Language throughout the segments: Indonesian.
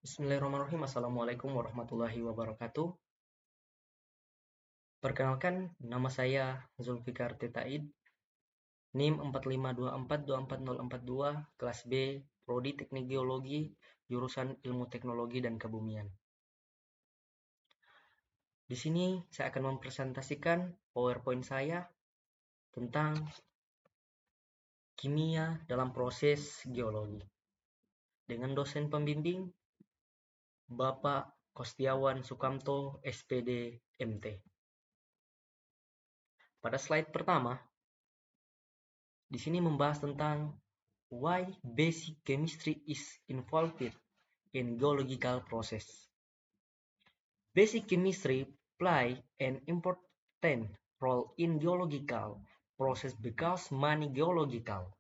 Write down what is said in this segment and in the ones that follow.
Bismillahirrahmanirrahim. Assalamualaikum warahmatullahi wabarakatuh. Perkenalkan, nama saya Zulfikar Titaid, NIM 4524244042, kelas B, Prodi Teknik Geologi, jurusan Ilmu Teknologi dan Kebumian. Di sini saya akan mempresentasikan PowerPoint saya tentang kimia dalam proses geologi dengan dosen pembimbing Bapak Kostiawan Sukamto, SPD, MT. Pada slide pertama, di sini membahas tentang why basic chemistry is involved in geological process. Basic chemistry play an important role in geological process because many geological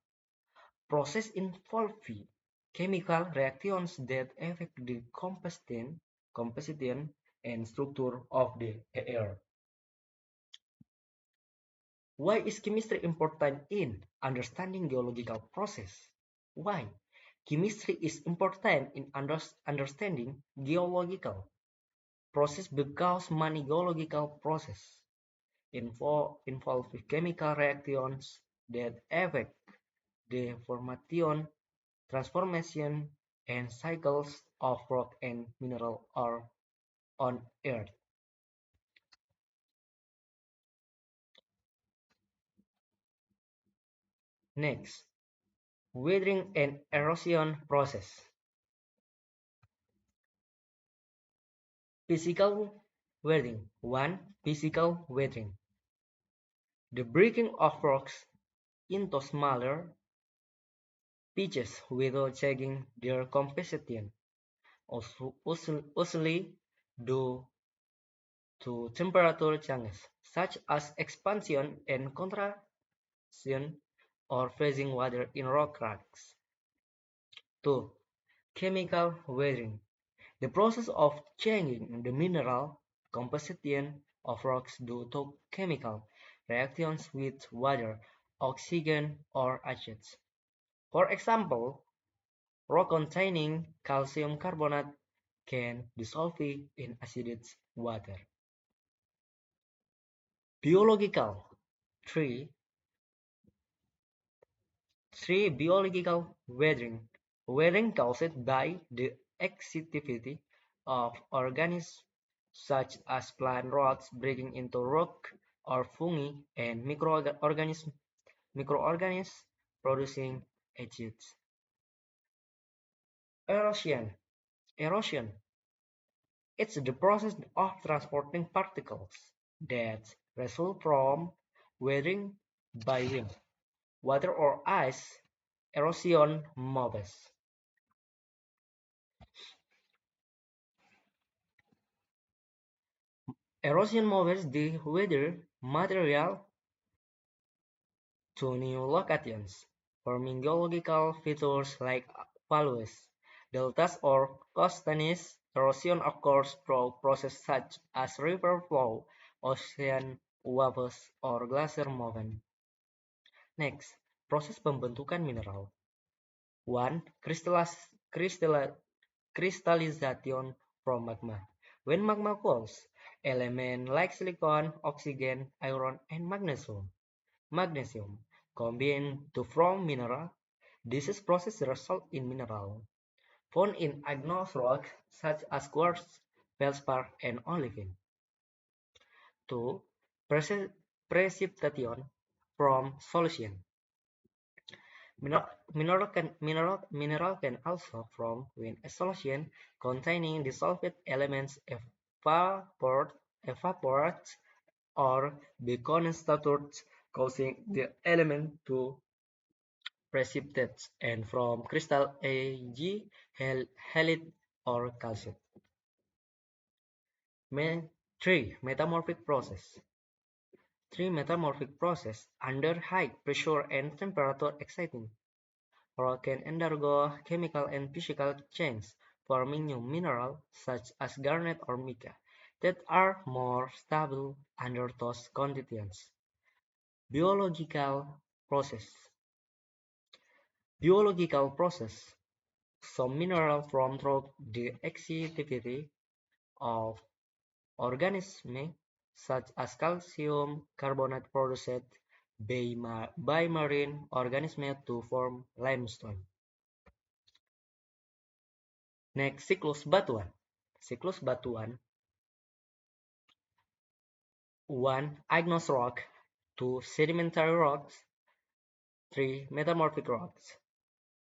process involve chemical reactions that affect the composition and structure of the air. Why is chemistry important in understanding geological process? Why? Chemistry is important in understanding geological process because many geological process involve chemical reactions that affect the formation, transformation, and cycles of rock and mineral or on Earth. Next, weathering and erosion process. Physical weathering. 1. Physical weathering. The breaking of rocks into smaller pieces without changing their composition, usually due to temperature changes, such as expansion and contraction or freezing water in rock cracks. 2. Chemical weathering. The process of changing the mineral composition of rocks due to chemical reactions with water, oxygen, or acids. For example, rock containing calcium carbonate can dissolve in acidic water. Biological. 3. Biological weathering. Weathering caused by the activity of organisms such as plant roots breaking into rock or fungi and microorganisms producing acids. Erosion. Erosion. It's the process of transporting particles that result from weathering by wind, water or ice. Erosion moves. Erosion moves the weather material to new locations, forming geological features like valleys, deltas, or coastlines. Erosion occurs through processes such as river flow, ocean waves, or glacier movement. Next, proses pembentukan mineral. 1. Crystallization from magma. When magma cools, elements like silicon, oxygen, iron, and magnesium combine to form mineral. This process results in mineral found in igneous rocks such as quartz, feldspar, and olivine. 2. Precipitation from solution. Mineral can also form when a solution containing dissolved elements evaporates or decondensates, causing the element to precipitate, and from crystal, e.g., halite or calcite. 3. Metamorphic process. 3. Metamorphic process. Under high pressure and temperature exciting, rock can undergo chemical and physical changes, forming new minerals such as garnet or mica that are more stable under those conditions. Biological process. Biological process. Some minerals form through the activity of organisms, such as calcium carbonate produced by marine organisms to form limestone. Next, siklus batuan. Siklus batuan 1. Igneous rock. 2. Sedimentary rocks. 3. Metamorphic rocks.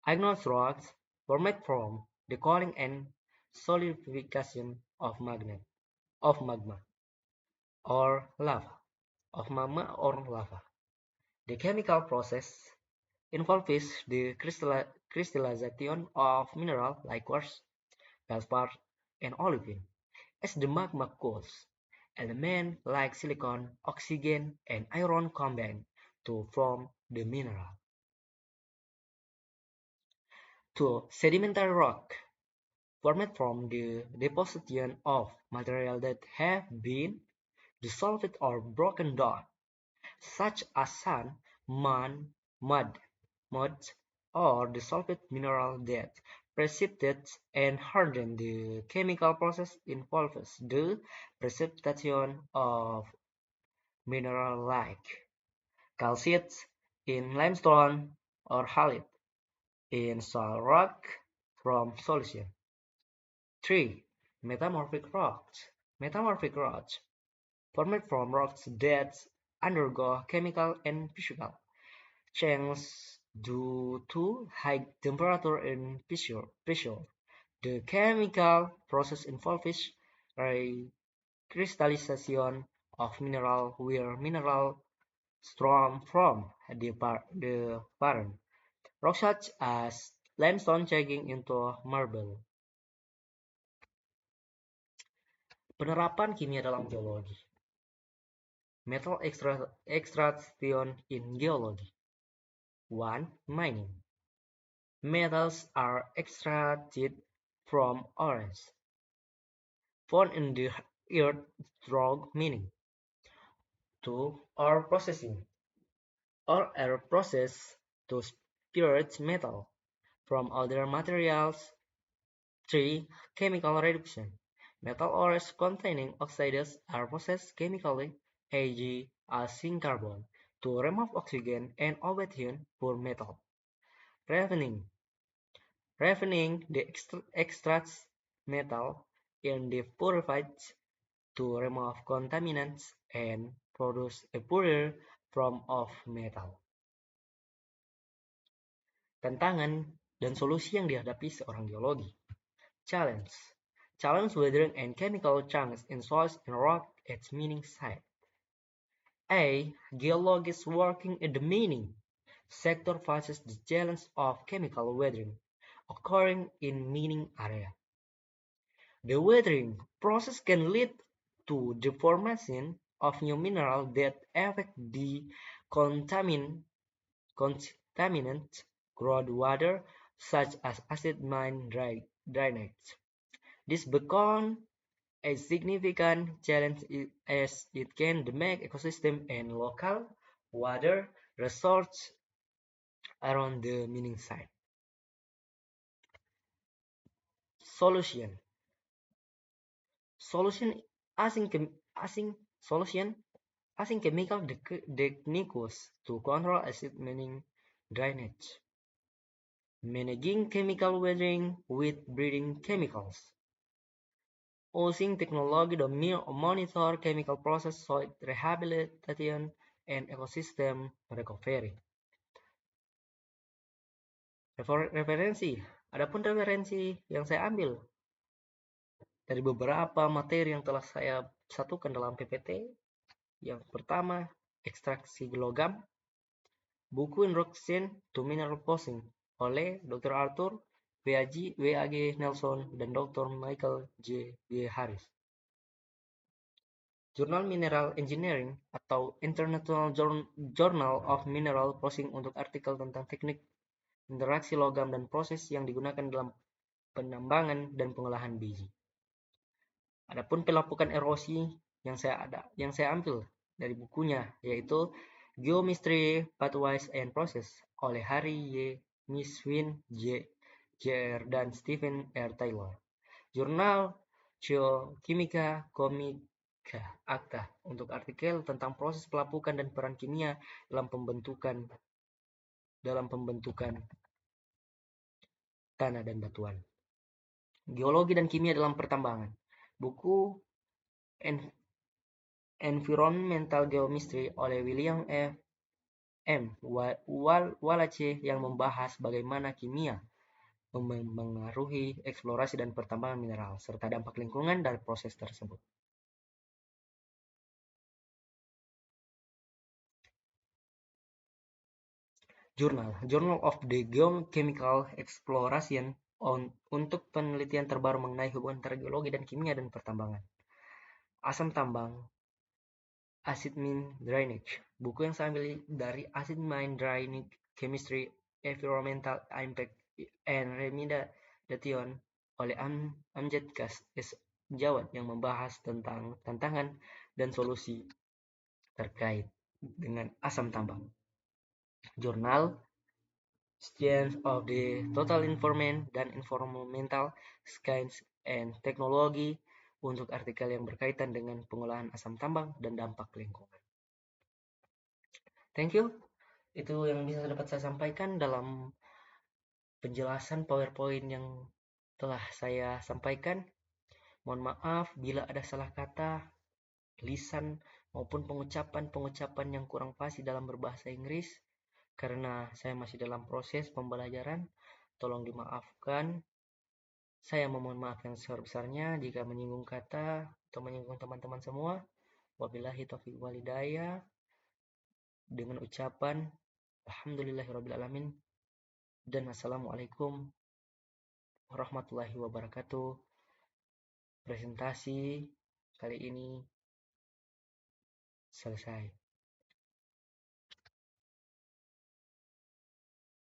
Igneous rocks formed from the cooling and solidification of magma or lava. The chemical process involves the crystallization of minerals like quartz, feldspar, and olivine. As the magma cools, elements like silicon, oxygen, and iron combine to form the mineral. 2. Sedimentary rock, formed from the deposition of material that have been dissolved or broken down, such as sand, mud, mud, or dissolved mineral that precipitates and harden. The chemical process involves the precipitation of mineral like calcite in limestone or halite in soil rock from solution. 3. Metamorphic rocks. Metamorphic rocks formed from rocks that undergo chemical and physical changes due to high temperature and pressure. The chemical process involves crystallization of mineral where mineral storm from the parent, rocks such as limestone changing into marble. Penerapan kimia dalam geologi. Metal extraction in geology. 1. Mining. Metals are extracted from ores found in the earth through mining. 2. Ore processing. Ore are processed to separate metal from other materials. 3. Chemical reduction. Metal ores containing oxides are processed chemically, e.g. as zinc carbon, to remove oxygen and obtain pure metal. Refining. Refining the extracts metal in the purified to remove contaminants and produce a purer form of metal. Tantangan dan solusi yang dihadapi seorang geologi. Challenge. Challenge weathering and chemical changes in soils and rock at mining site. A. Geologists working in the mining sector faces the challenge of chemical weathering occurring in mining area. The weathering process can lead to the formation of new minerals that affect the contaminant groundwater, such as acid mine drainage. This becomes a significant challenge as it can damage ecosystem and local water resources around the mining site. Solution. Solution solution using chemical techniques to control acid mining drainage. Managing chemical weathering with breeding chemicals. Using technology to monitor chemical process, soil rehabilitation, and ecosystem recovery. Referensi. Adapun referensi yang saya ambil dari beberapa materi yang telah saya satukan dalam PPT. Yang pertama, ekstraksi logam, buku Introduction to Mineral Processing oleh Dr. Arthur W.A.G. Nelson dan Dr. Michael J. G. Harris. Jurnal Mineral Engineering atau International Journal of Mineral Processing untuk artikel tentang teknik interaksi logam dan proses yang digunakan dalam penambangan dan pengolahan biji. Adapun pelapukan erosi yang saya ambil dari bukunya yaitu Geometry Pathways and Process oleh Harry Y. Miswin J. Jr. dan Stephen R. Taylor. Jurnal Geokimia Komika Akta untuk artikel tentang proses pelapukan dan peran kimia dalam pembentukan tanah dan batuan. Geologi dan kimia dalam pertambangan. Buku Environmental Geochemistry oleh William M. Wallace yang membahas bagaimana kimia memengaruhi eksplorasi dan pertambangan mineral, serta dampak lingkungan dari proses tersebut. Journal of the Geochemical Exploration untuk penelitian terbaru mengenai hubungan antara geologi dan kimia dan pertambangan. Asam tambang, acid mine drainage. Buku yang saya ambil dari Acid Mine Drainage Chemistry, Environmental Impact and Remediation oleh Amjad S. Jawad yang membahas tentang tantangan dan solusi terkait dengan asam tambang. Jurnal Science of the Total Environment dan Environmental Science and Technology untuk artikel yang berkaitan dengan pengolahan asam tambang dan dampak lingkungan. Thank you. Itu yang bisa dapat saya sampaikan dalam penjelasan PowerPoint yang telah saya sampaikan. Mohon maaf bila ada salah kata, lisan, maupun pengucapan yang kurang fasih dalam berbahasa Inggris. Karena saya masih dalam proses pembelajaran, tolong dimaafkan. Saya memohon maaf yang sebesar-besarnya jika menyinggung kata atau menyinggung teman-teman semua. Wabillahi taufiq walhidayah, dengan ucapan alhamdulillahirrabbilalamin dan assalamualaikum warahmatullahi wabarakatuh. Presentasi kali ini selesai.